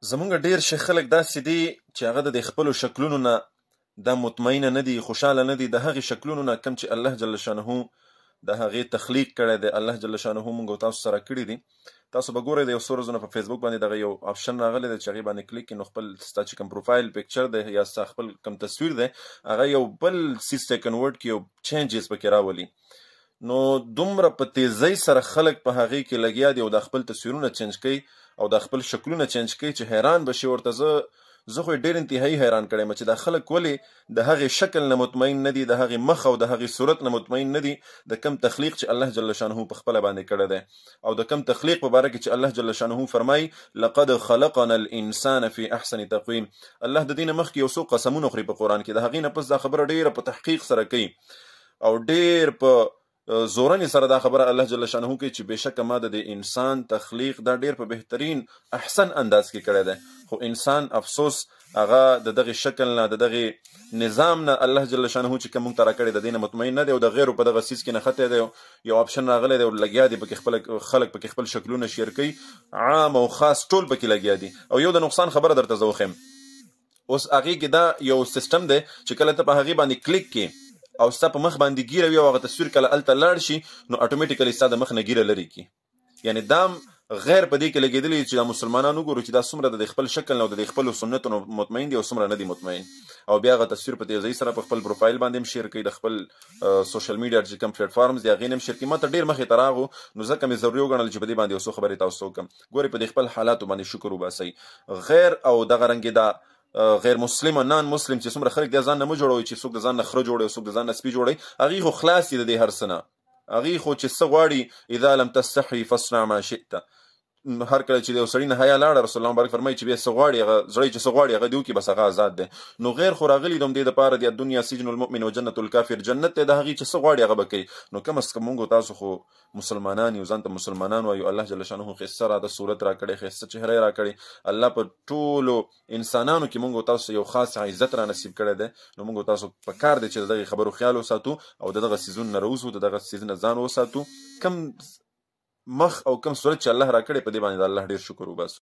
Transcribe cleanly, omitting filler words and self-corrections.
زمونږ ډېر ښه خلک داسې دي چې هغه د خپلو شکلونو نه دا مطمئنه نه دي، خوشحاله نه دي، د هغې شکلونو نه کوم چې الله جل شانه د هغې تخلیق کړی دی، الله جل شانه موږ او تاسو سره کړي دي. تاسو به ګورئ د یو څو ورځو نه په فیسبوک باندې دغه یو آپشن راغلی دی چې هغې باندې کلیک کړي، نو خپل ستا چې کوم پروفایل پکچر دی یا ستا خپل کوم تصویر دی هغه یو بل څیز ته کنورټ کړي، یو چینجز پکې راولي. نو دومره په تیزۍ سره خلک په هغې کې لګیا دي او د خپل تصویرونه چینج کوي او د خپل شکلونه چینج کوي چې حیران به شي ورته. زه خو ډېر انتهایی حیران کړی یم چې دا خلک ولې د هغې شکل نه مطمئن نه دي، د هغې مخ او د هغې صورت نه مطمئن نه دي، د کم تخلیق چې الله جل شانه په خپله باندې کړی دی او د کم تخلیق په باره کې چې الله جل شانه فرمایي لقد خلقنا الانسان فی احسن تقویم. الله د دې نه مخکې یو څو قسمونه خوري په قرآن کې، د هغې نه پس دا خبره ډېره په تحقیق سره کوي او ډېر په زورنی سره دا خبره الله جل شانه کوي چې بېشکه ما د انسان تخلیق دا ډېر په بهترین احسن انداز کې کړی دی، خو انسان افسوس هغه د دغې شکل نه د دغې نظام نه الله جل شانه چې کوم موږ ته راکړی د دې نه مطمئن نه دی او د غیرو په دغه څیز کې نښتی دی. یو آپشن راغلی دی او لګیا دي پکې خلک پکې خپل شکلونه شیر کوي، عام او خاص ټول پکې لګیا دي. او یو د نقصان خبره درته زه وښیم، اوس هغې کې دا یو سیسټم دی چې کله ته په هغې باندې کلیک کې او ستا په مخ باندې ګیره وي او هغه تصویر کله هلته لاړ شي نو اټومیټیکلی ستا د مخ نه ګیره لرې کړي. یعنې دا غیر په دې کې لګېدلي چې دا مسلمانان وګورو چې دا څومره د خپل شکل نه او د خپلو سنتو نه مطمئن دي او څومره نه دي مطمئن، او بیا هغه تصویر په تیزۍ سره په خپل پروفایل باندې هم شیر کوي، د خپل سوشل میډیا چې کوم پلیټ فارمز دي هغې نه هم شیر کوي. ما ته ډېر مخې ته راغو نو ځکه مې ضروري وګڼل چې په دې باندې یو څو خبرې تاسو وکړم. ګورئ په دې خپل حالاتو باندې شکر وباسئ. غیر او دغه رنګې دا غیر مسلم او نان مسلم چې څومره خلک د ځان نه مه جوړوي چې څوک د ځان نه خره جوړوي او څوک د ځان نه سپي جوړوي، هغې خو خلاص دي د دې هر څه نه. هغې خو چې څه غواړي اذا لم تستحي فاصنع ما شئت، هر کله چې د یو سړي نه حیا لاړه رسول الله مبارک فرمایي چې بیا څه غواړي هغه زړی چې څه غواړي هغه دې وکړي، بس هغه آزاد دی. نو غیر خو راغلي د همدې دپاره د دنیا سجن المؤمن و جنت الکافر، جنت دی د هغې چې څه غواړي هغه به کوي. نو کم از کم مونږ تاسو خو مسلمانان یو، ځان ته مسلمانان وایو، الله جل شانه ښایسته راته صورت راکړی، ښایسته چهره یې راکړې، الله په ټولو انسانانو کې مونږ تاسو یو خاص عزت را نصیب کړی دی. نو مونږ تاسو په کار دی چې د دغې خبرو خیال وساتو او د دغه څیزونو نه راوځو، د دغه څیزونه ځان وساتو. کم مخ او کم صورت چې الله راکړی په دې باندې د الله ډېر شکر وباسو.